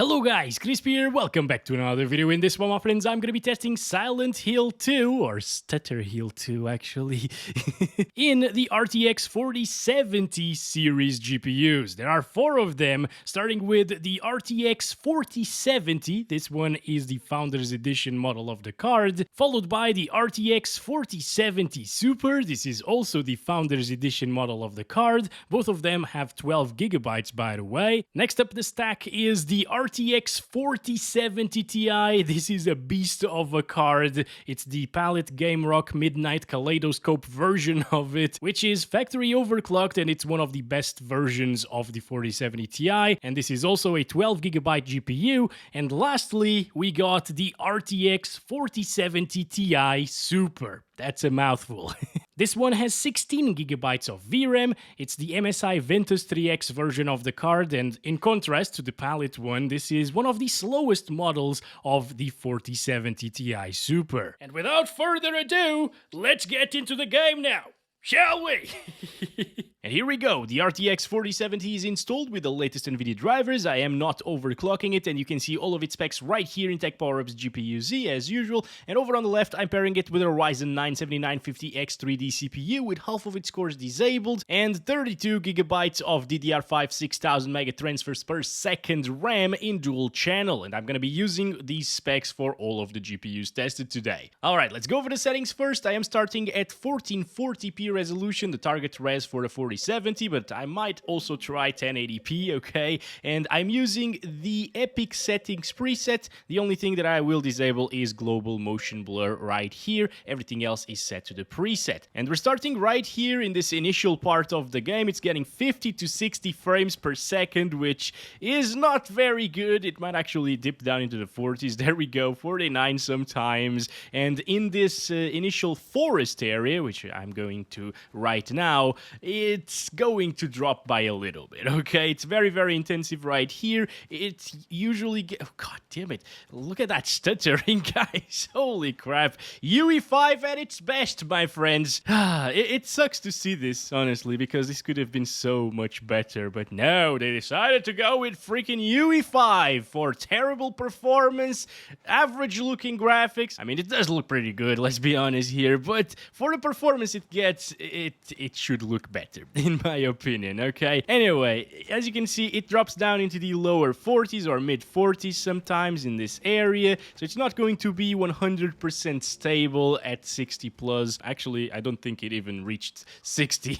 Hello guys, Crispy here, welcome back to another video. In this one, my friends, I'm gonna be testing Silent Hill 2, or Stutter Hill 2 actually, in the RTX 4070 series GPUs. There are 4 of them, starting with the RTX 4070, this one is the Founders Edition model of the card, followed by the RTX 4070 Super, this is also the Founders Edition model of the card, both of them have 12GB by the way. Next up the stack is the RTX 4070 Ti. This is a beast of a card. It's the Palit Gamerock Midnight Kaleidoscope version of it, which is factory overclocked, and it's one of the best versions of the 4070 Ti. And this is also a 12GB GPU. And lastly, we got the RTX 4070 Ti Super. That's a mouthful. This one has 16GB of VRAM, it's the MSI Ventus 3X version of the card, and in contrast to the Palit one, this is one of the slowest models of the 4070 Ti Super. And without further ado, let's get into the game now, shall we? And here we go, the RTX 4070 is installed with the latest Nvidia drivers. I am not overclocking it, and you can see all of its specs right here in Tech PowerUp's GPU Z as usual. And over on the left, I'm pairing it with a Ryzen 9 7950X 3D CPU with half of its cores disabled and 32GB of DDR5 6000 mega transfers per second RAM in dual channel. And I'm gonna be using these specs for all of the GPUs tested today. Alright, let's go over the settings first. I am starting at 1440p resolution, the target res for the 4070, but I might also try 1080p, okay? And I'm using the Epic settings preset. The only thing that I will disable is global motion blur right here. Everything else is set to the preset. And we're starting right here in this initial part of the game. It's getting 50 to 60 frames per second, which is not very good. It might actually dip down into the 40s. There we go, 49 sometimes. And in this initial forest area, which I'm going to right now, it's going to drop by a little bit, okay? It's very, very intensive right here. It's usually... Oh, god damn it. Look at that stuttering, guys. Holy crap. UE5 at its best, my friends. It sucks to see this, honestly, because this could have been so much better. But no, they decided to go with freaking UE5 for terrible performance, average-looking graphics. I mean, it does look pretty good, let's be honest here. But for the performance it gets, it should look better, in my opinion, okay? Anyway, as you can see, it drops down into the lower 40s or mid 40s sometimes in this area, so it's not going to be 100% stable at 60 plus. Actually, I don't think it even reached 60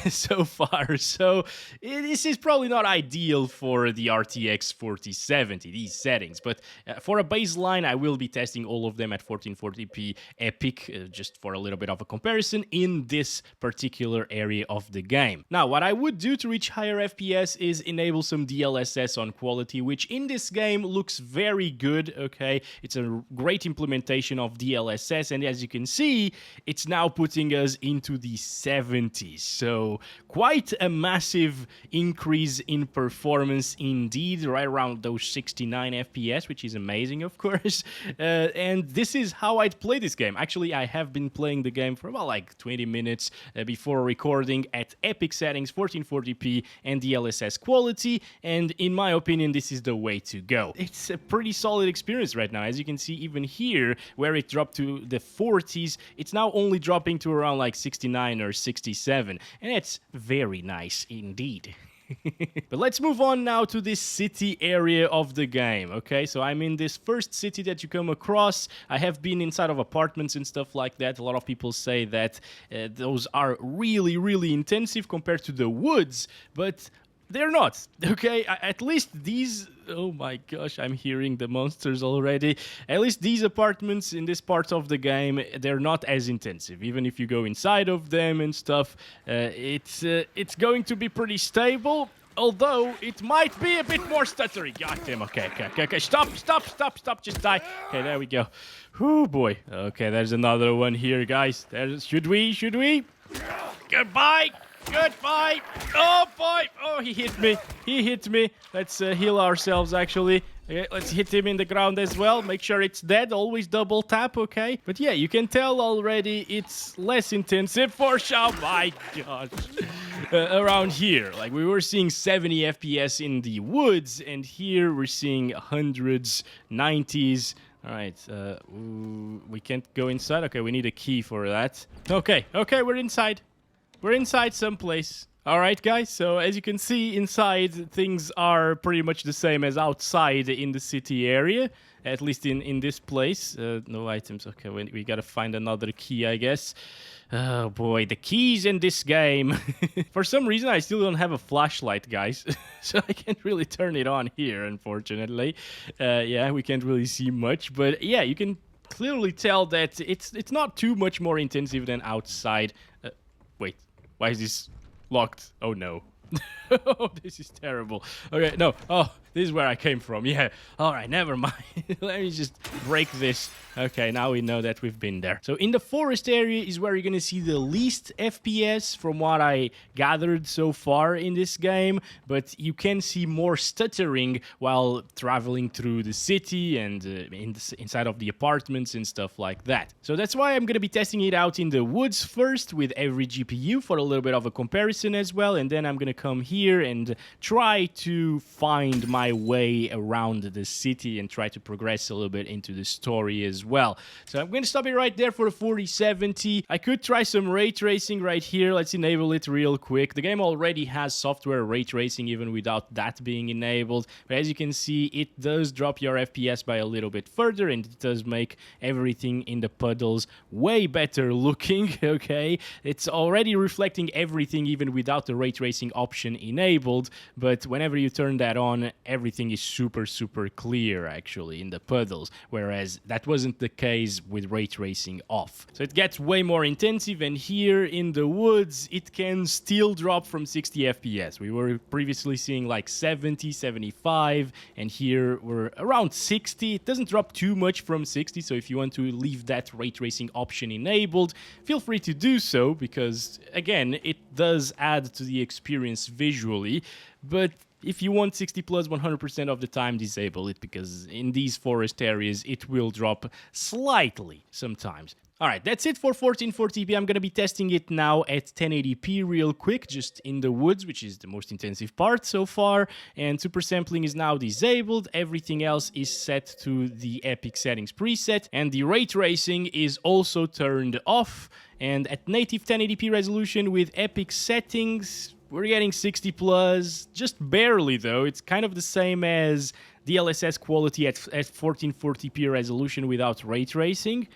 so far, so this is probably not ideal for the RTX 4070, these settings, but for a baseline, I will be testing all of them at 1440p Epic, just for a little bit of a comparison in this particular area of the game. Now, what I would do to reach higher FPS is enable some DLSS on quality, which in this game looks very good, okay? It's a great implementation of DLSS, and as you can see, it's now putting us into the 70s. So, quite a massive increase in performance indeed, right around those 69 FPS, which is amazing, of course. And this is how I'd play this game. Actually, I have been playing the game for about like 20 minutes before recording at Epic settings, 1440p and DLSS quality, and in my opinion this is the way to go. It's a pretty solid experience right now. As you can see, even here where it dropped to the 40s, it's now only dropping to around like 69 or 67, and it's very nice indeed. But let's move on now to this city area of the game, okay? So I'm in this first city that you come across. I have been inside of apartments and stuff like that. A lot of people say that those are really, really intensive compared to the woods, but they're not, okay? At least these... Oh my gosh, I'm hearing the monsters already. At least these apartments in this part of the game, they're not as intensive. Even if you go inside of them and stuff, it's going to be pretty stable. Although, it might be a bit more stuttery. God damn, okay. Stop, just die. Okay, there we go. Oh boy. Okay, there's another one here, guys. Should we? Goodbye. Goodbye. Oh, boy. Oh, he hit me. He hit me. Let's heal ourselves, actually. Okay, let's hit him in the ground as well. Make sure it's dead. Always double tap, okay? But yeah, you can tell already it's less intensive for sure. My gosh. Around here, like we were seeing 70 FPS in the woods, and here we're seeing hundreds, 90s. All right, we can't go inside. Okay, we need a key for that. Okay, we're inside. We're inside someplace. All right, guys, so as you can see, inside things are pretty much the same as outside in the city area, at least in this place. No items. Okay, we gotta find another key, I guess. Oh boy, the keys in this game. For some reason, I still don't have a flashlight, guys. So I can't really turn it on here, unfortunately. Yeah, we can't really see much. But yeah, you can clearly tell that it's not too much more intensive than outside. Wait, why is this locked? Oh no. Oh, this is terrible. Okay, no. Oh, this is where I came from. Yeah. All right, never mind. Let me just break this. Okay, now we know that we've been there. So in the forest area is where you're going to see the least FPS from what I gathered so far in this game, but you can see more stuttering while traveling through the city and inside of the apartments and stuff like that. So that's why I'm going to be testing it out in the woods first with every GPU for a little bit of a comparison as well, and then I'm going to come here and try to find my way around the city and try to progress a little bit into the story as well. So I'm going to stop it right there for the 4070. I could try some ray tracing right here. Let's enable it real quick. The game already has software ray tracing even without that being enabled. But as you can see, it does drop your FPS by a little bit further, and it does make everything in the puddles way better looking, okay? It's already reflecting everything even without the ray tracing option enabled, but whenever you turn that on, everything is super clear actually in the puddles, whereas that wasn't the case with ray tracing off. So it gets way more intensive, and here in the woods it can still drop from 60 FPS. We were previously seeing like 70, 75, and here we're around 60. It doesn't drop too much from 60, so if you want to leave that ray tracing option enabled, feel free to do so, because again, it does add to the experience visually. But if you want 60 plus 100% of the time, disable it, because in these forest areas it will drop slightly sometimes. Alright, that's it for 1440p. I'm going to be testing it now at 1080p real quick, just in the woods, which is the most intensive part so far. And super sampling is now disabled. Everything else is set to the Epic settings preset. And the ray tracing is also turned off. And at native 1080p resolution with Epic settings, we're getting 60 plus, just barely though. It's kind of the same as DLSS quality at 1440p resolution without ray tracing.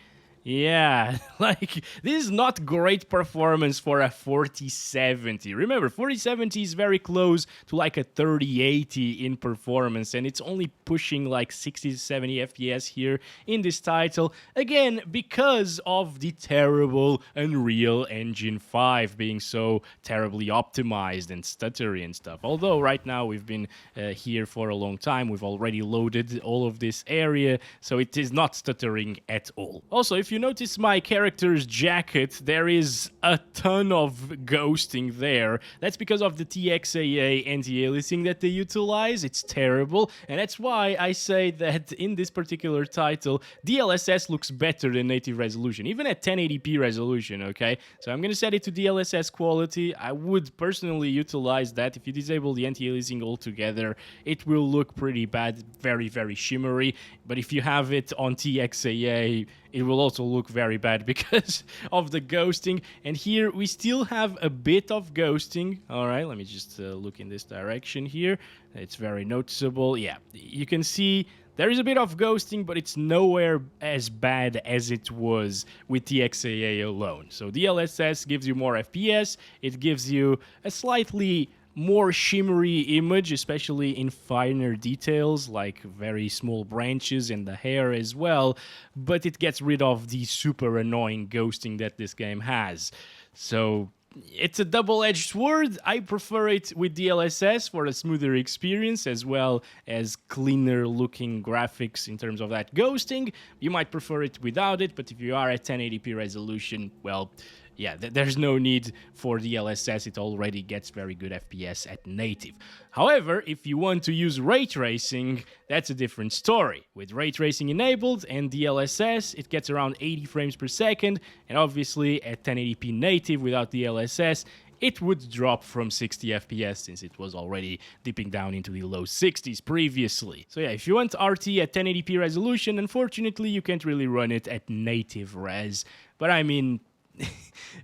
Yeah, like, this is not great performance for a 4070. Remember, 4070 is very close to like a 3080 in performance, and it's only pushing like 60 to 70 FPS here in this title. Again, because of the terrible Unreal Engine 5 being so terribly optimized and stuttery and stuff. Although right now we've been here for a long time, we've already loaded all of this area, so it is not stuttering at all. Also, if you notice my character's jacket, there is a ton of ghosting there. That's because of the TXAA anti-aliasing that they utilize. It's terrible, and that's why I say that in this particular title, DLSS looks better than native resolution, even at 1080p resolution, okay? So I'm gonna set it to DLSS quality. I would personally utilize that. If you disable the anti-aliasing altogether, it will look pretty bad, very shimmery. But if you have it on TXAA, it will also look very bad because of the ghosting. And here we still have a bit of ghosting. All right, let me just look in this direction here. It's very noticeable. Yeah, you can see there is a bit of ghosting, but it's nowhere as bad as it was with TXAA alone. So DLSS gives you more FPS. It gives you a slightly more shimmery image, especially in finer details like very small branches and the hair as well, but it gets rid of the super annoying ghosting that this game has. So it's a double-edged sword. I prefer it with DLSS for a smoother experience, as well as cleaner looking graphics in terms of that ghosting. You might prefer it without it, but if you are at 1080p resolution, well, yeah, there's no need for DLSS. It already gets very good FPS at native. However, if you want to use ray tracing, that's a different story. With ray tracing enabled and DLSS, it gets around 80 frames per second, and obviously at 1080p native without DLSS, it would drop from 60 FPS since it was already dipping down into the low 60s previously. So yeah, if you want RT at 1080p resolution, unfortunately you can't really run it at native res. But I mean,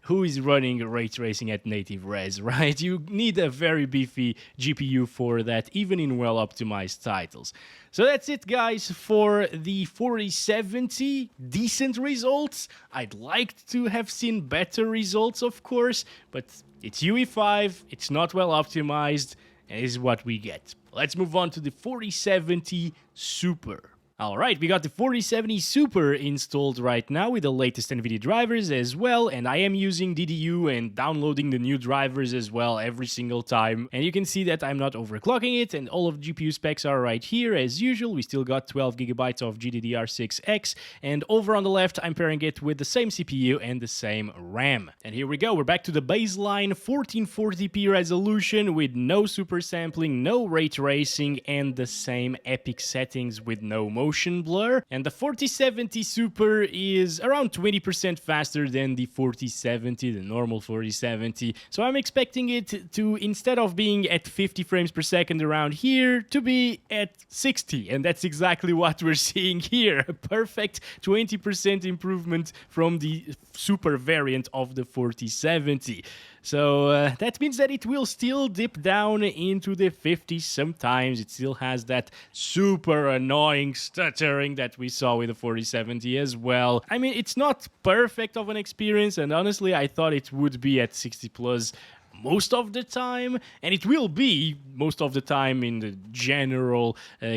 who is running ray tracing at native res, right? You need a very beefy GPU for that, even in well-optimized titles. So that's it, guys, for the 4070. Decent results. I'd like to have seen better results, of course, but it's UE5, it's not well-optimized, and this is what we get. Let's move on to the 4070 Super. Alright, we got the 4070 Super installed right now with the latest Nvidia drivers as well, and I am using DDU and downloading the new drivers as well every single time. And you can see that I'm not overclocking it, and all of the GPU specs are right here as usual. We still got 12GB of GDDR6X, and over on the left I'm pairing it with the same CPU and the same RAM. And here we go, we're back to the baseline 1440p resolution with no super sampling, no ray tracing, and the same epic settings with no motion blur. And the 4070 Super is around 20% faster than the 4070, the normal 4070. So I'm expecting it to, instead of being at 50 frames per second around here, to be at 60. And that's exactly what we're seeing here. A perfect 20% improvement from the Super variant of the 4070. So that means that it will still dip down into the 50s sometimes. It still has that super annoying stuttering that we saw with the 4070 as well. I mean, it's not perfect of an experience, and honestly, I thought it would be at 60 plus most of the time, and it will be most of the time in the general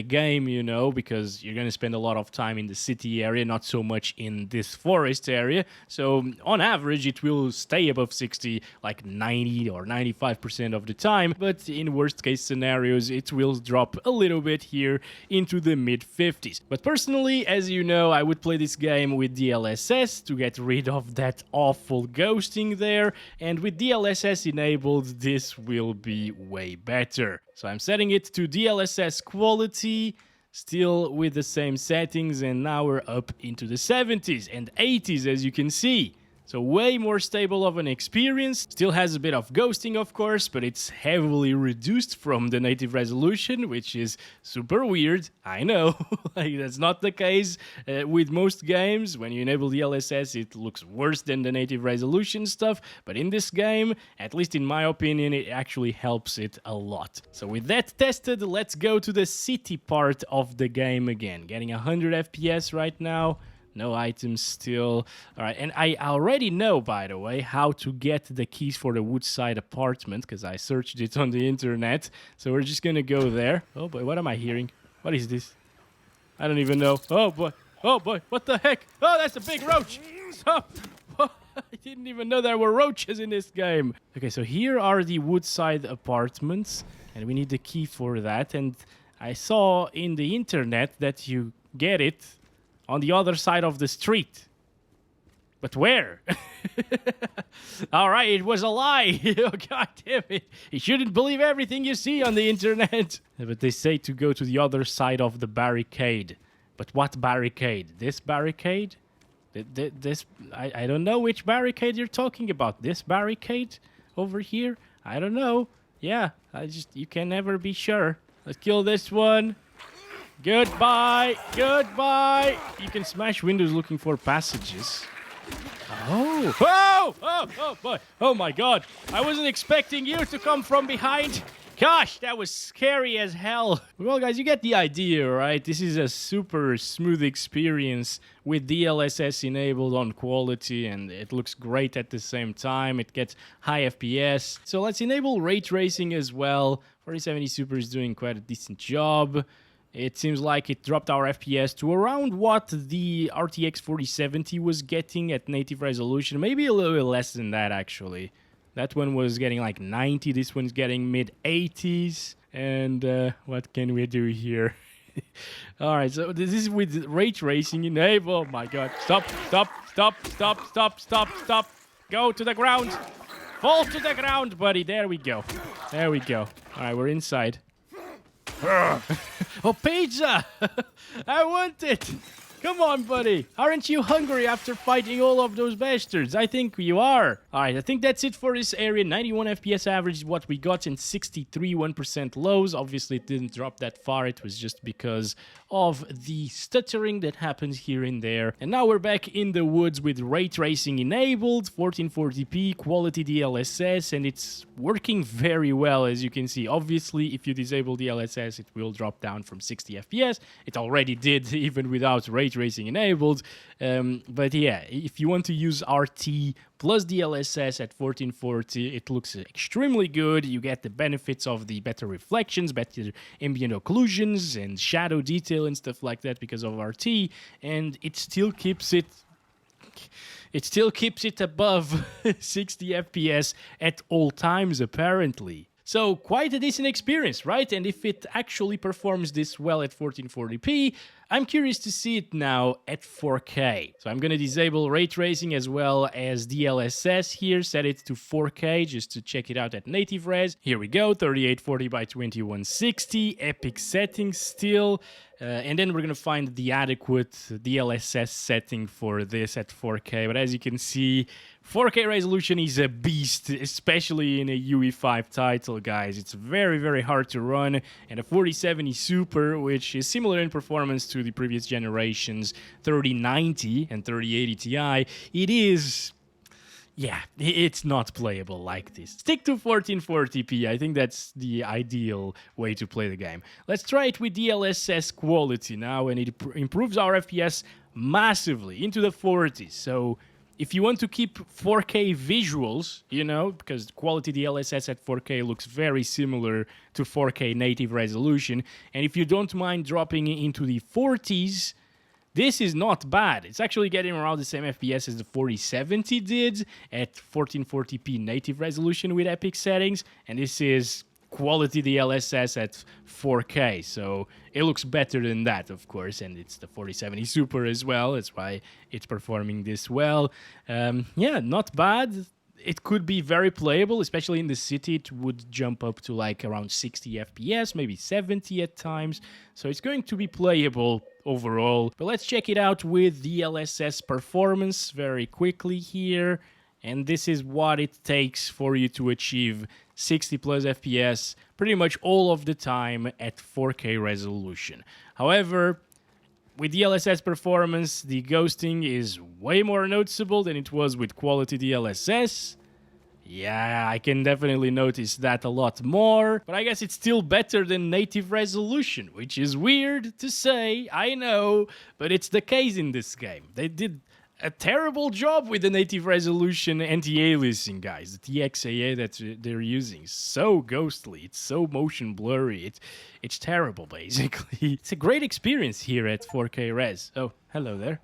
game, you know, because you're going to spend a lot of time in the city area, not so much in this forest area. So on average, it will stay above 60 like 90 or 95% of the time, but in worst case scenarios, it will drop a little bit here into the mid 50s. But personally, as you know, I would play this game with DLSS to get rid of that awful ghosting there, and with DLSS enabled, this will be way better. So I'm setting it to DLSS quality, still with the same settings, and now we're up into the 70s and 80s, as you can see. So way more stable of an experience. Still has a bit of ghosting, of course, but it's heavily reduced from the native resolution, which is super weird. I know, like, that's not the case with most games. When you enable DLSS, it looks worse than the native resolution stuff. But in this game, at least in my opinion, it actually helps it a lot. So with that tested, let's go to the city part of the game again. Getting 100 FPS right now. No items still. All right, and I already know, by the way, how to get the keys for the Woodside apartment, because I searched it on the internet. So we're just going to go there. Oh, boy, what am I hearing? What is this? I don't even know. Oh, boy. Oh, boy, what the heck? Oh, that's a big roach. Stop. I didn't even know there were roaches in this game. Okay, so here are the Woodside apartments, and we need the key for that. And I saw in the internet that you get it on the other side of the street. But where? All right, it was a lie. Oh, God damn it. You shouldn't believe everything you see on the internet. But they say to go to the other side of the barricade. But what barricade? This barricade? This? I don't know which barricade you're talking about. This barricade over here? I don't know. Yeah, you can never be sure. Let's kill this one. Goodbye! Goodbye! You can smash windows looking for passages. Oh! Oh! Oh! Oh, boy! Oh, my God! I wasn't expecting you to come from behind! Gosh, that was scary as hell! Well, guys, you get the idea, right? This is a super smooth experience with DLSS enabled on quality, and it looks great at the same time. It gets high FPS. So let's enable ray tracing as well. 4070 Super is doing quite a decent job. It seems like it dropped our FPS to around what the RTX 4070 was getting at native resolution. Maybe a little bit less than that, actually. That one was getting like 90. This one's getting mid-80s. And what can we do here? All right, so this is with ray tracing enabled. Oh, my God. Stop, stop, stop, stop, stop, stop, stop. Go to the ground. Fall to the ground, buddy. There we go. There we go. All right, we're inside. Oh, pizza! I want it! Come on, buddy. Aren't you hungry after fighting all of those bastards? I think you are. Alright, I think that's it for this area. 91 FPS average is what we got in 63 1% lows. Obviously, it didn't drop that far. It was just because of the stuttering that happens here and there. And now we're back in the woods with Ray Tracing enabled, 1440p, quality DLSS, and it's working very well, as you can see. Obviously, if you disable DLSS, it will drop down from 60 FPS. It already did, even without Ray Tracing enabled. But yeah, if you want to use RT plus DLSS at 1440, it looks extremely good. You get the benefits of the better reflections, better ambient occlusions, and shadow detail and stuff like that because of RT, and it still keeps it above 60 FPS at all times, apparently. So quite a decent experience, right? And if it actually performs this well at 1440p, I'm curious to see it now at 4K. So I'm going to disable Ray Tracing as well as DLSS here, set it to 4K just to check it out at native res. Here we go, 3840 by 2160, epic settings still. And then we're going to find the adequate DLSS setting for this at 4K. But as you can see, 4K resolution is a beast, especially in a UE5 title, guys. It's very, very hard to run. And a 4070 Super, which is similar in performance to the previous generations, 3090 and 3080 Ti, it is... yeah, it's not playable like this. Stick to 1440p, I think that's the ideal way to play the game. Let's try it with DLSS quality now, and it improves our FPS massively into the 40s. So if you want to keep 4K visuals, you know, because quality DLSS at 4K looks very similar to 4K native resolution, and if you don't mind dropping into the 40s, this is not bad. It's actually getting around the same FPS as the 4070 did at 1440p native resolution with epic settings, and this is quality DLSS at 4K, so it looks better than that, of course, and it's the 4070 Super as well. That's why it's performing this well. Yeah, not bad. It could be very playable, especially in the city. It would jump up to like around 60 FPS, maybe 70 at times. So it's going to be playable overall. But let's check it out with DLSS performance very quickly here. And this is what it takes for you to achieve 60 plus FPS pretty much all of the time at 4K resolution. However, with DLSS performance, the ghosting is way more noticeable than it was with quality DLSS. Yeah, I can definitely notice that a lot more, but I guess it's still better than native resolution, which is weird to say, I know, but it's the case in this game. They did a terrible job with the native resolution anti-aliasing, guys. The TXAA that they're using, so ghostly, it's so motion blurry, it's terrible, basically. It's a great experience here at 4K res. Oh, hello there.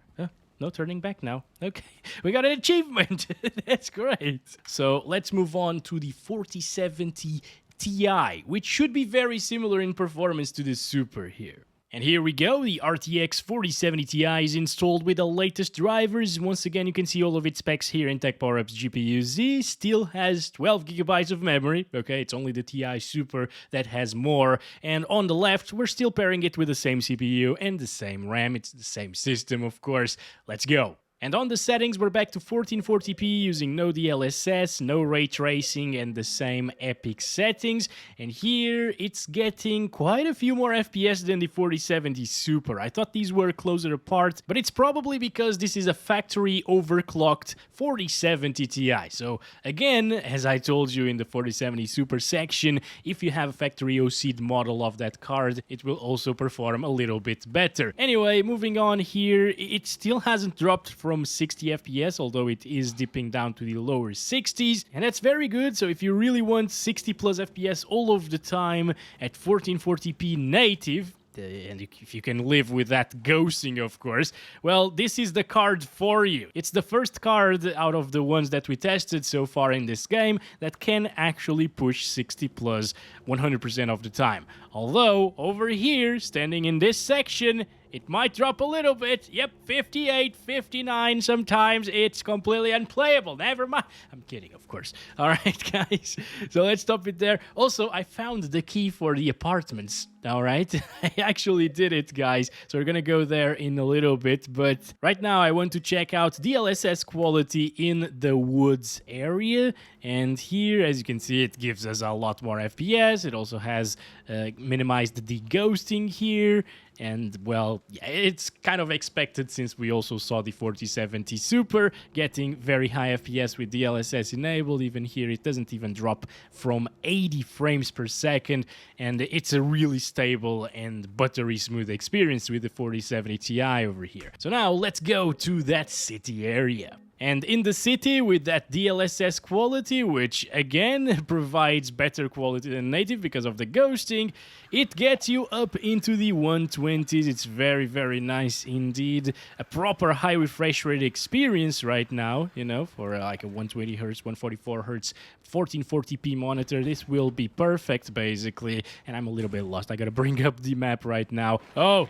No turning back now. Okay, we got an achievement. That's great. So let's move on to the 4070 Ti, which should be very similar in performance to the Super here. And here we go, the RTX 4070 Ti is installed with the latest drivers. Once again, you can see all of its specs here in Tech Power Up's GPU-Z. Still has 12 gigabytes of memory. Okay, it's only the Ti Super that has more. And on the left, we're still pairing it with the same CPU and the same RAM. It's the same system, of course. Let's go. And on the settings, we're back to 1440p using no DLSS, no ray tracing, and the same epic settings. And here, it's getting quite a few more FPS than the 4070 Super. I thought these were closer apart, but it's probably because this is a factory overclocked 4070 Ti. So again, as I told you in the 4070 Super section, if you have a factory OC'd model of that card, it will also perform a little bit better. Anyway, moving on here, it still hasn't dropped from 60 FPS, although it is dipping down to the lower 60s, and that's very good. So if you really want 60 plus FPS all of the time at 1440p native, and if you can live with that ghosting, of course, well, this is the card for you. It's the first card out of the ones that we tested so far in this game that can actually push 60 plus 100% of the time. Although, over here, standing in this section, It might drop a little bit. Yep, 58, 59. Sometimes it's completely unplayable. Never mind. I'm kidding, of course. All right, guys. So let's stop it there. Also, I found the key for the apartments. All right. I actually did it, guys. So we're going to go there in a little bit. But right now, I want to check out DLSS quality in the woods area. And here, as you can see, it gives us a lot more FPS. It also has minimized the ghosting here. And, well, yeah, it's kind of expected since we also saw the 4070 Super getting very high FPS with DLSS enabled. Even here, it doesn't even drop from 80 frames per second. And it's a really stable and buttery smooth experience with the 4070 Ti over here. So now, let's go to that city area. And in the city, with that DLSS quality, which again provides better quality than native because of the ghosting, it gets you up into the 120s. It's very, very nice indeed. A proper high refresh rate experience right now, you know, for like a 120 Hz, 144 Hz, 1440p monitor. This will be perfect, basically. And I'm a little bit lost. I gotta bring up the map right now. Oh!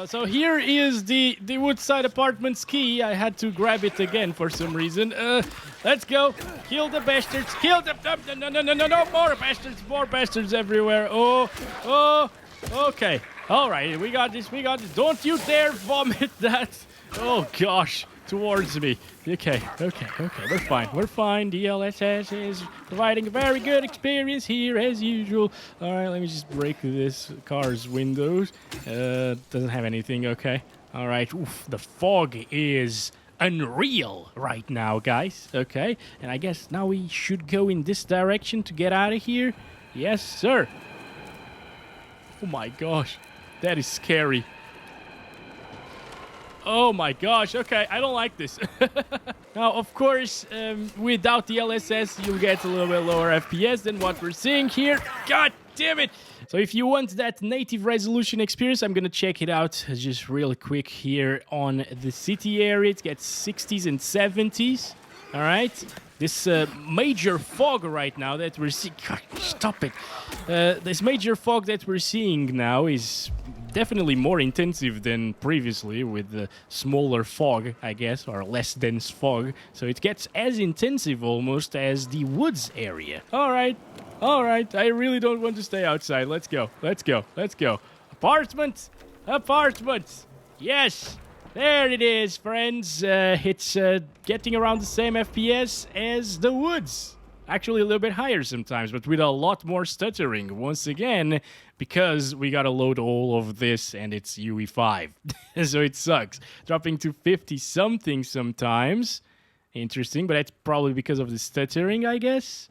So here is the Woodside Apartments key. I had to grab it again for some reason. Let's go. Kill the bastards. Kill them. No. More bastards everywhere. Oh. Okay. All right. We got this. Don't you dare vomit that. Oh, gosh. Towards me. Okay. We're fine. DLSS is providing a very good experience here as usual. All right, let me just break this car's windows. Doesn't have anything. Okay. All right. Oof, the fog is unreal right now, guys. Okay. And I guess now we should go in this direction to get out of here. Yes, sir. Oh my gosh. That is scary. Oh my gosh, okay, I don't like this. Now, of course, without the DLSS, you'll get a little bit lower FPS than what we're seeing here. God damn it! So if you want that native resolution experience, I'm gonna check it out just real quick here on the city area. It gets 60s and 70s, all right? This major fog right now that we're seeing... Stop it! This major fog that we're seeing now is definitely more intensive than previously with the smaller fog, I guess, or less dense fog. So it gets as intensive almost as the woods area. All right. I really don't want to stay outside. Let's go. Apartment. Yes. There it is, friends. It's getting around the same FPS as the woods. Actually, a little bit higher sometimes, but with a lot more stuttering. Once again, because we gotta load all of this, and it's UE5. So it sucks. Dropping to 50-something sometimes. Interesting, but that's probably because of the stuttering, I guess?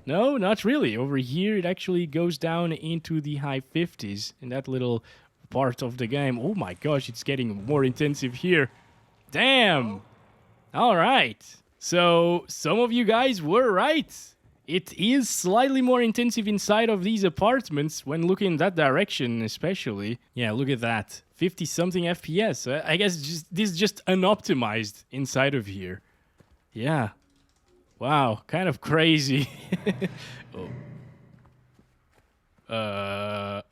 No, not really. Over here, it actually goes down into the high 50s in that little part of the game. Oh my gosh, it's getting more intensive here. Damn! All right. So, some of you guys were right. It is slightly more intensive inside of these apartments when looking in that direction, especially. Yeah, look at that. 50-something FPS. I guess this is just unoptimized inside of here. Yeah. Wow, kind of crazy. Hello?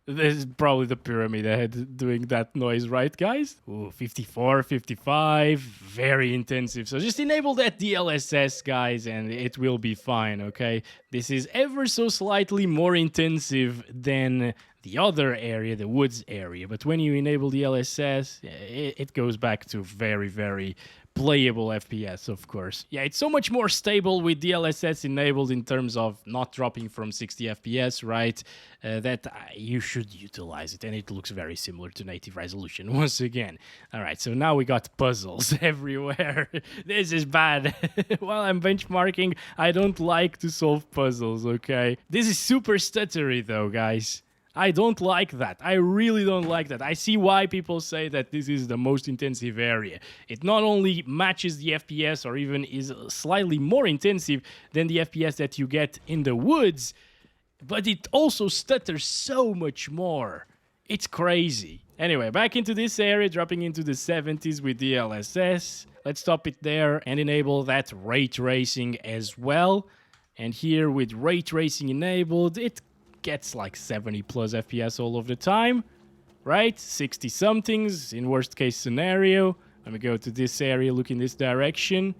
This is probably the pyramid head doing that noise, right, guys? Ooh, 54, 55, very intensive. So just enable that DLSS, guys, and it will be fine, okay? This is ever so slightly more intensive than the other area, the woods area. But when you enable DLSS, it goes back to very, very playable FPS, of course. Yeah, it's so much more stable with DLSS enabled in terms of not dropping from 60 FPS, right? That you should utilize it, and it looks very similar to native resolution once again. All right, so now we got puzzles everywhere. This is bad. While I'm benchmarking, I don't like to solve puzzles, okay? This is super stuttery though, guys. I don't like that. I really don't like that. I see why people say that this is the most intensive area. It not only matches the FPS or even is slightly more intensive than the FPS that you get in the woods, but it also stutters so much more. It's crazy. Anyway, back into this area, dropping into the 70s with DLSS. Let's stop it there and enable that ray tracing as well. And here with ray tracing enabled, it gets like 70 plus FPS all of the time, right? 60 somethings in worst case scenario. Let me go to this area, look in this direction.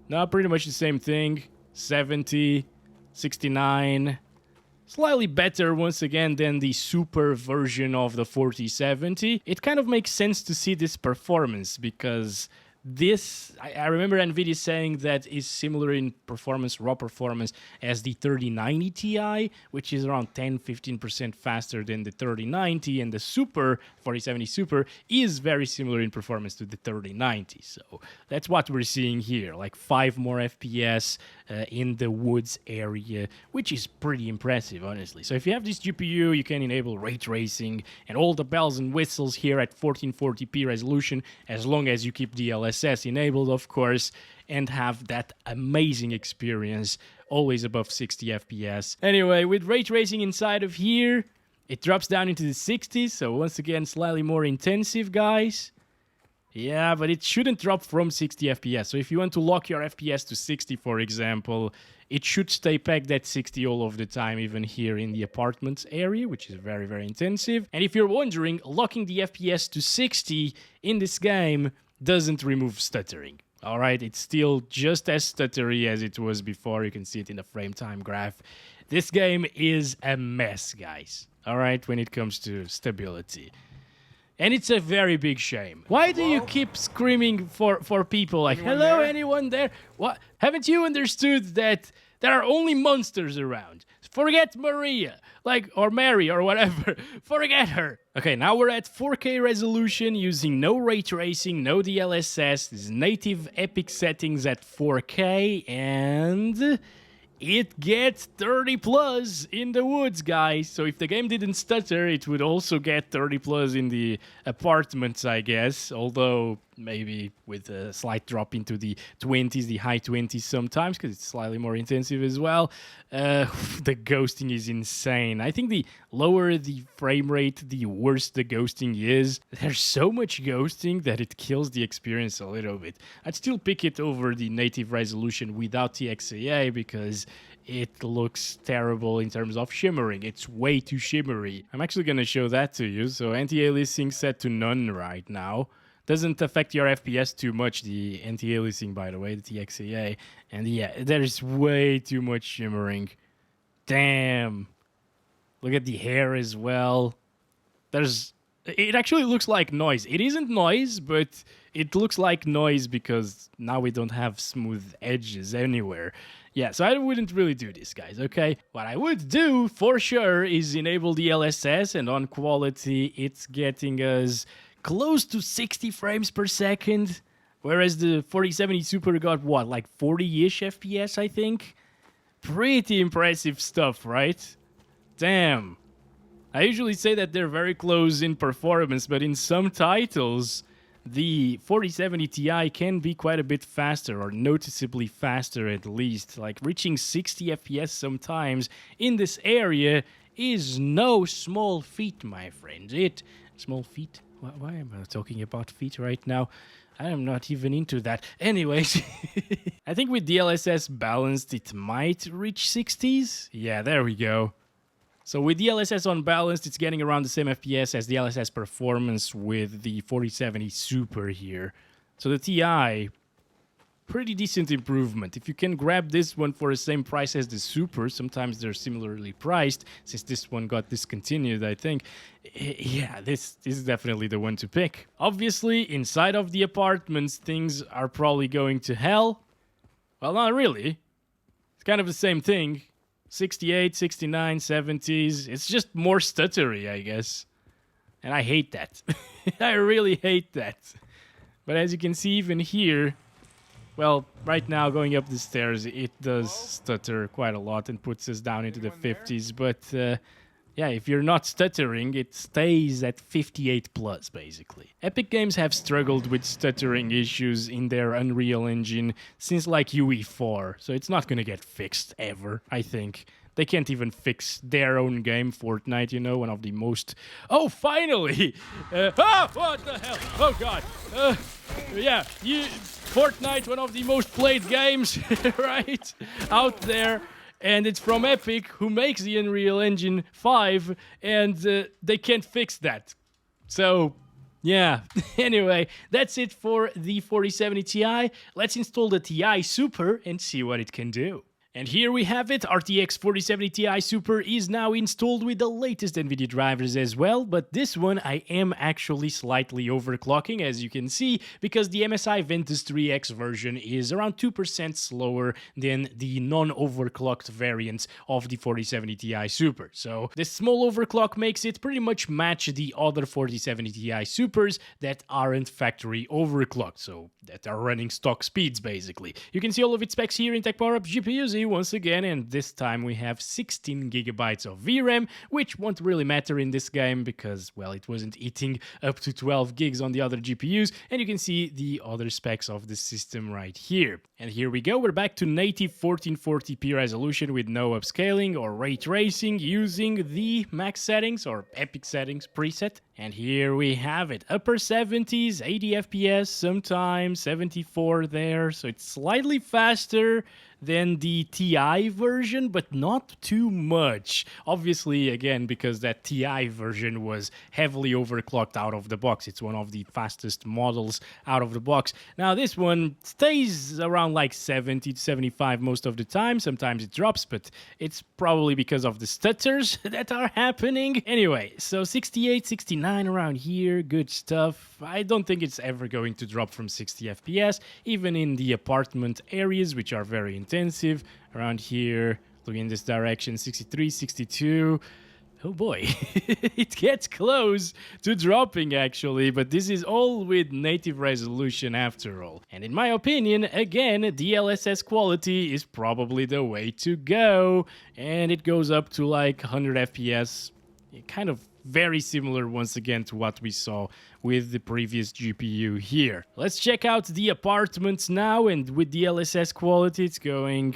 No, pretty much the same thing. 70, 69. Slightly better, once again, than the super version of the 4070. It kind of makes sense to see this performance because this, I remember Nvidia saying that is similar in performance, raw performance, as the 3090 Ti, which is around 10-15% faster than the 3090, and the Super, 4070 Super, is very similar in performance to the 3090. So that's what we're seeing here, like 5 more FPS in the woods area, which is pretty impressive, honestly. So if you have this GPU, you can enable ray tracing and all the bells and whistles here at 1440p resolution, as long as you keep DLSS enabled, of course, and have that amazing experience, always above 60 FPS. Anyway, with ray tracing inside of here, it drops down into the 60s, so once again, slightly more intensive, guys. Yeah, but it shouldn't drop from 60 FPS. So if you want to lock your FPS to 60, for example, it should stay pegged at 60 all of the time, even here in the apartments area, which is very, very intensive. And if you're wondering, locking the FPS to 60 in this game doesn't remove stuttering. All right, it's still just as stuttery as it was before. You can see it in the frame time graph. This game is a mess, guys. All right, when it comes to stability. And it's a very big shame. Why do you keep screaming for people like, hello, anyone there? What? Haven't you understood that there are only monsters around? Forget Maria, like, or Mary, or whatever. Forget her. Okay, now we're at 4K resolution using no ray tracing, no DLSS. This native epic settings at 4K, and it gets 30 plus in the woods, guys. So if the game didn't stutter, it would also get 30 plus in the apartments, I guess. Although maybe with a slight drop into the 20s, the high 20s sometimes, because it's slightly more intensive as well. The ghosting is insane. I think the lower the frame rate, the worse the ghosting is. There's so much ghosting that it kills the experience a little bit. I'd still pick it over the native resolution without the XAA because it looks terrible in terms of shimmering. It's way too shimmery. I'm actually going to show that to you. So anti-aliasing set to none right now. Doesn't affect your FPS too much, the anti-aliasing, by the way, the TXAA. And yeah, there's way too much shimmering. Damn. Look at the hair as well. It actually looks like noise. It isn't noise, but it looks like noise because now we don't have smooth edges anywhere. Yeah, so I wouldn't really do this, guys, okay? What I would do, for sure, is enable the DLSS, and on quality, it's getting us close to 60 frames per second, whereas the 4070 Super got, what, like 40-ish FPS, I think? Pretty impressive stuff, right? Damn. I usually say that they're very close in performance, but in some titles, the 4070 Ti can be quite a bit faster, or noticeably faster at least. Like, reaching 60 FPS sometimes in this area is no small feat, my friends. Small feat? Why am I talking about feet right now? I am not even into that. Anyways, I think with DLSS balanced, it might reach 60s. Yeah, there we go. So with DLSS unbalanced, it's getting around the same FPS as DLSS performance with the 4070 Super here. So the Ti, pretty decent improvement. If you can grab this one for the same price as the Super, sometimes they're similarly priced, since this one got discontinued, I think. Yeah, this is definitely the one to pick. Obviously, inside of the apartments, things are probably going to hell. Well, not really. It's kind of the same thing. 68, 69, 70s. It's just more stuttery, I guess. And I hate that. I really hate that. But as you can see, even here, well, right now, going up the stairs, it does stutter quite a lot and puts us down into the 50s. But, yeah, if you're not stuttering, it stays at 58 plus, basically. Epic Games have struggled with stuttering issues in their Unreal Engine since, like, UE4. So it's not going to get fixed ever, I think. They can't even fix their own game, Fortnite, you know, one of the most... Oh, finally! What the hell? Oh, God. Yeah, Fortnite, one of the most played games, right? Out there. and it's from Epic, who makes the Unreal Engine 5, and they can't fix that. So, yeah. Anyway, that's it for the 4070 Ti. Let's install the Ti Super and see what it can do. And here we have it, RTX 4070 Ti Super is now installed with the latest Nvidia drivers as well, but this one I am actually slightly overclocking, as you can see, because the MSI Ventus 3X version is around 2% slower than the non-overclocked variants of the 4070 Ti Super. So this small overclock makes it pretty much match the other 4070 Ti Supers that aren't factory overclocked, so that are running stock speeds basically. You can see all of its specs here in Tech Power Up GPUs once again, and this time we have 16 gigabytes of VRAM, which won't really matter in this game because, well, it wasn't eating up to 12 gigs on the other GPUs, and you can see the other specs of the system right here. And here we go, we're back to native 1440p resolution with no upscaling or ray tracing using the max settings or epic settings preset. And here we have it, upper 70s, 80 FPS, sometimes 74 there, so it's slightly faster than the Ti version, but not too much. Obviously, again, because that Ti version was heavily overclocked out of the box. It's one of the fastest models out of the box. Now, this one stays around like 70 to 75 most of the time. Sometimes it drops, but it's probably because of the stutters that are happening. Anyway, so 68, 69 around here, good stuff. I don't think it's ever going to drop from 60 FPS, even in the apartment areas, which are very intensive. Around here, looking in this direction, 63, 62. Oh boy, it gets close to dropping actually, but this is all with native resolution after all. And in my opinion, again, DLSS quality is probably the way to go. And it goes up to like 100 FPS, kind of very similar once again to what we saw with the previous GPU here. Let's check out the apartments now, and with DLSS quality, it's going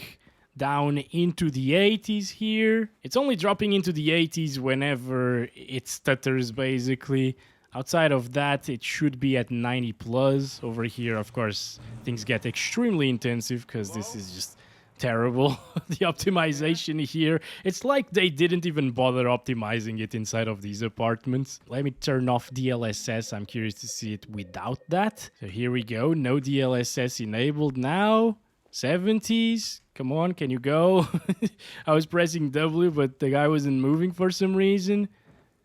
down into the 80s here. It's only dropping into the 80s whenever it stutters basically. Outside of that, it should be at 90 plus. Over here, of course, things get extremely intensive because this is just terrible. The optimization here, it's like they didn't even bother optimizing it inside of these apartments. Let me turn off DLSS. I'm curious to see it without that. So here we go. No DLSS enabled now. 70s. Come on, can you go? I was pressing W, but the guy wasn't moving for some reason.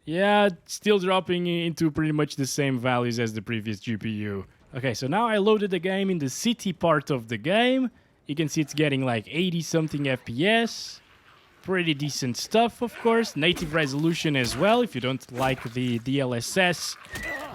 Yeah, still dropping into pretty much the same values as the previous GPU. Okay, so now I loaded the game in the city part of the game. You can see it's getting like 80-something FPS. Pretty decent stuff, of course. Native resolution as well. If you don't like the DLSS,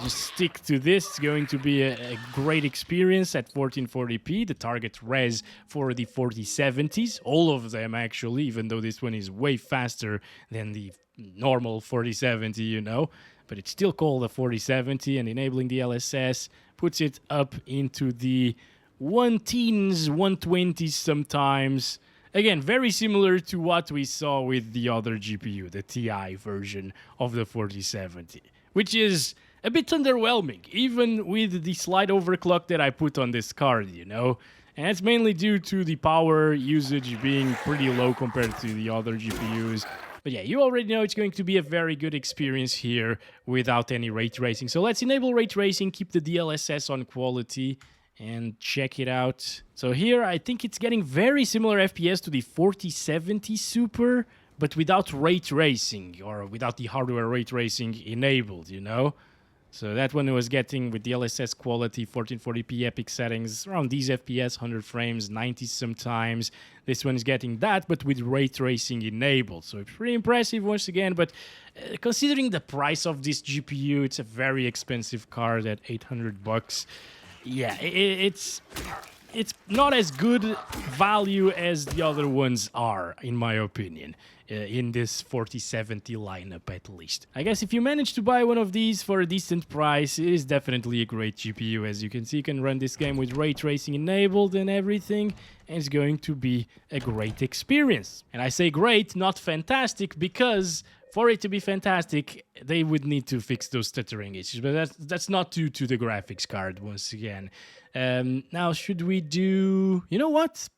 just stick to this. It's going to be a great experience at 1440p. The target res for the 4070s. All of them, actually, even though this one is way faster than the normal 4070, you know. But it's still called a 4070, and enabling DLSS puts it up into the 110s, 120s sometimes. Again, very similar to what we saw with the other GPU, the Ti version of the 4070, which is a bit underwhelming, even with the slight overclock that I put on this card, you know? And it's mainly due to the power usage being pretty low compared to the other GPUs. But yeah, you already know it's going to be a very good experience here without any ray tracing. So let's enable ray tracing, keep the DLSS on quality, and check it out. So here, I think it's getting very similar FPS to the 4070 Super, but without ray tracing, or without the hardware ray tracing enabled, you know? So that one was getting, with DLSS quality, 1440p epic settings, around these FPS, 100 frames, 90 sometimes. This one is getting that, but with ray tracing enabled. So it's pretty impressive once again, but considering the price of this GPU, it's a very expensive card at $800. Yeah, it's not as good value as the other ones are, in my opinion, in this 4070 lineup at least. I guess if you manage to buy one of these for a decent price, it is definitely a great GPU. As you can see, you can run this game with ray tracing enabled and everything, and it's going to be a great experience. And I say great, not fantastic, because for it to be fantastic, they would need to fix those stuttering issues, but that's not due to the graphics card, once again. Now, should we do... You know what?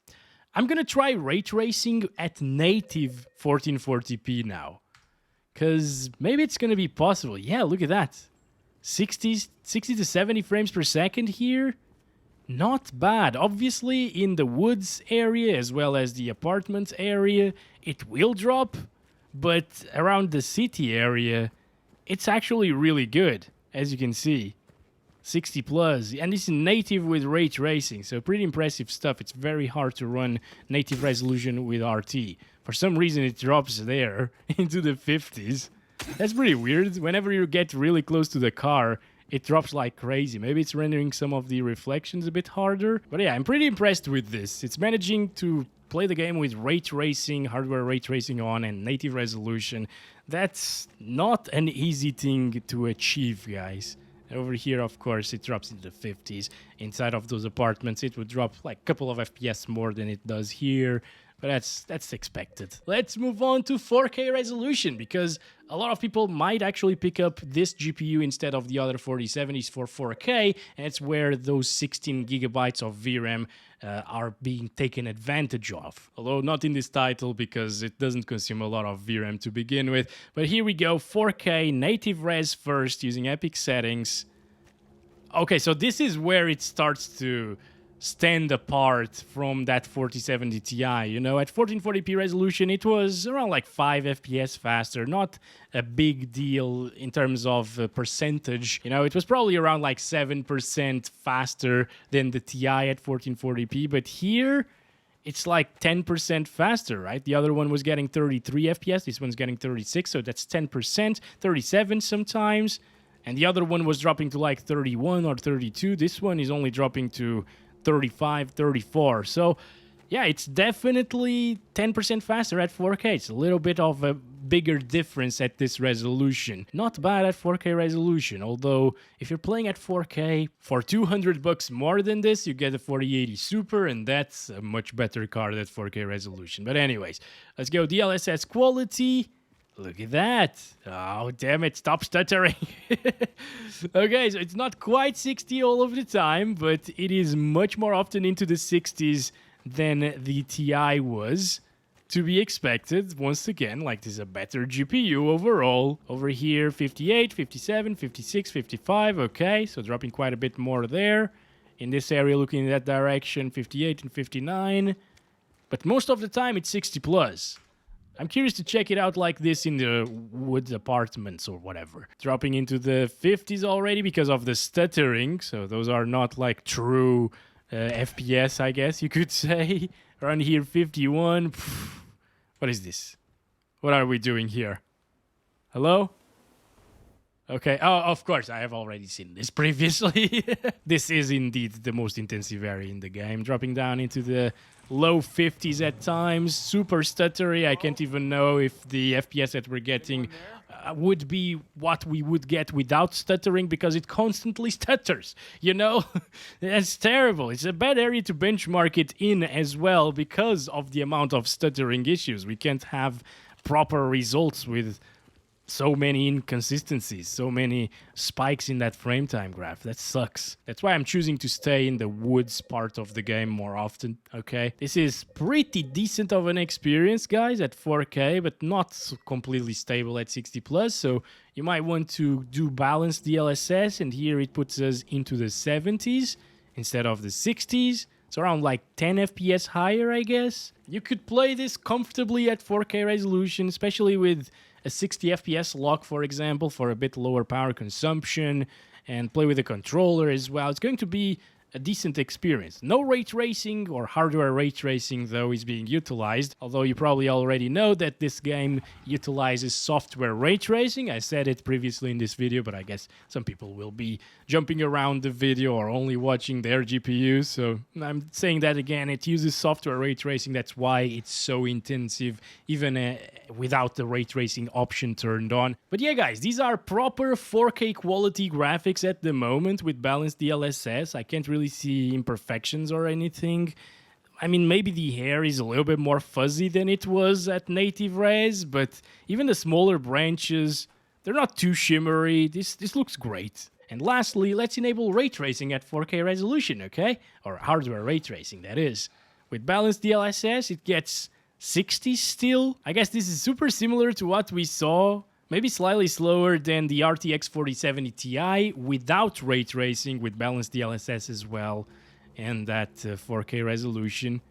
I'm gonna try ray tracing at native 1440p now, because maybe it's gonna be possible. Yeah, look at that. 60 to 70 frames per second here. Not bad. Obviously, in the woods area as well as the apartment area, it will drop, but around the city area, it's actually really good, as you can see. 60 plus, and it's native with ray tracing, so pretty impressive stuff. It's very hard to run native resolution with RT. For some reason, it drops there into the 50s. That's pretty weird. Whenever you get really close to the car, it drops like crazy. Maybe it's rendering some of the reflections a bit harder. But yeah, I'm pretty impressed with this. It's managing to play the game with ray tracing, hardware ray tracing on, and native resolution. That's not an easy thing to achieve, guys. Over here, of course, it drops into the 50s. Inside of those apartments, it would drop like a couple of FPS more than it does here. But that's expected. Let's move on to 4K resolution, because a lot of people might actually pick up this GPU instead of the other 4070s for 4K, and it's where those 16 gigabytes of VRAM are being taken advantage of. Although not in this title, because it doesn't consume a lot of VRAM to begin with. But here we go, 4K native res first, using Epic settings. Okay, so this is where it starts to stand apart from that 4070 Ti. You know, at 1440p resolution, it was around like 5 FPS faster. Not a big deal in terms of percentage. You know, it was probably around like 7% faster than the Ti at 1440p. But here, it's like 10% faster, right? The other one was getting 33 FPS. This one's getting 36, so that's 10%, 37 sometimes. And the other one was dropping to like 31 or 32. This one is only dropping to 35, 34. So, yeah, it's definitely 10% faster at 4K. It's a little bit of a bigger difference at this resolution. Not bad at 4K resolution, although if you're playing at 4K, for $200 more than this, you get a 4080 Super, and that's a much better card at 4K resolution. But anyways, let's go DLSS quality. Look at that. Oh, damn it. Stop stuttering. Okay, so it's not quite 60 all of the time, but it is much more often into the 60s than the Ti was. To be expected, once again, like this is a better GPU overall. Over here, 58, 57, 56, 55. Okay, so dropping quite a bit more there. In this area, looking in that direction, 58 and 59. But most of the time, it's 60 plus. I'm curious to check it out like this in the woods apartments or whatever. Dropping into the 50s already because of the stuttering. So those are not like true FPS, I guess you could say. Around here, 51. What is this? What are we doing here? Hello? Okay. Oh, of course, I have already seen this previously. This is indeed the most intensive area in the game. Dropping down into the low 50s at times. Super stuttery. I can't even know if the FPS that we're getting would be what we would get without stuttering, because it constantly stutters. You know? That's terrible. It's a bad area to benchmark it in as well because of the amount of stuttering issues. We can't have proper results with so many inconsistencies, so many spikes in that frame time graph. That sucks. That's why I'm choosing to stay in the woods part of the game more often, okay? This is pretty decent of an experience, guys, at 4K, but not completely stable at 60 plus, so you might want to do balanced DLSS, and here it puts us into the 70s instead of the 60s. It's around like 10 FPS higher, I guess. You could play this comfortably at 4K resolution, especially with a 60 FPS lock, for example, for a bit lower power consumption, and play with the controller as well. It's going to be a decent experience. No ray tracing or hardware ray tracing, though, is being utilized, although you probably already know that this game utilizes software ray tracing. I said it previously in this video, but I guess some people will be jumping around the video or only watching their GPUs, so I'm saying that again. It uses software ray tracing. That's why it's so intensive, even without the ray tracing option turned on. But yeah, guys, these are proper 4K quality graphics at the moment with balanced DLSS. I can't really see imperfections or anything. I mean, maybe the hair is a little bit more fuzzy than it was at native res, but even the smaller branches, they're not too shimmery. This looks great. And lastly, let's enable ray tracing at 4K resolution, okay? Or hardware ray tracing, that is. With balanced DLSS, it gets 60 still. I guess this is super similar to what we saw, maybe slightly slower than the RTX 4070 Ti without ray tracing, with balanced DLSS as well, and that 4K resolution.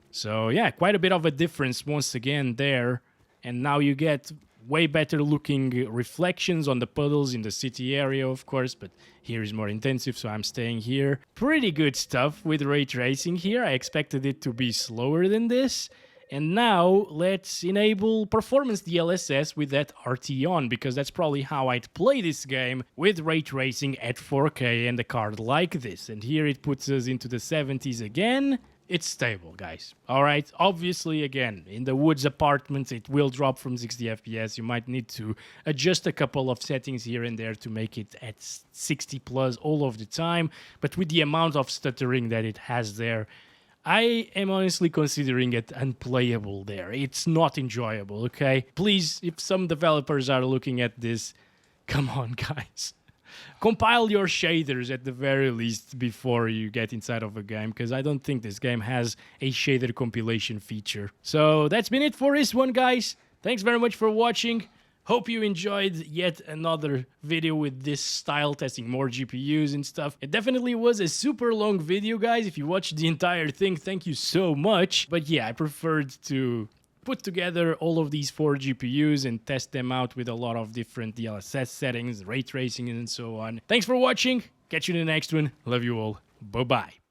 So yeah, quite a bit of a difference once again there. And now you get way better looking reflections on the puddles in the city area, of course, but here is more intensive, so I'm staying here. Pretty good stuff with ray tracing here. I expected it to be slower than this. And now let's enable performance DLSS with that RT on, because that's probably how I'd play this game, with ray tracing at 4K and a card like this. And here it puts us into the 70s again. It's stable, guys. All right, obviously, again, in the woods apartments, it will drop from 60 FPS. You might need to adjust a couple of settings here and there to make it at 60 plus all of the time. But with the amount of stuttering that it has there, I am honestly considering it unplayable there. It's not enjoyable, okay? Please, if some developers are looking at this, come on, guys. Compile your shaders at the very least before you get inside of a game, because I don't think this game has a shader compilation feature. So that's been it for this one, guys. Thanks very much for watching. Hope you enjoyed yet another video with this style, testing more GPUs and stuff. It definitely was a super long video, guys. If you watched the entire thing, thank you so much. But yeah, I preferred to put together all of these 4 GPUs and test them out with a lot of different DLSS settings, ray tracing, and so on. Thanks for watching. Catch you in the next one. Love you all. Bye-bye.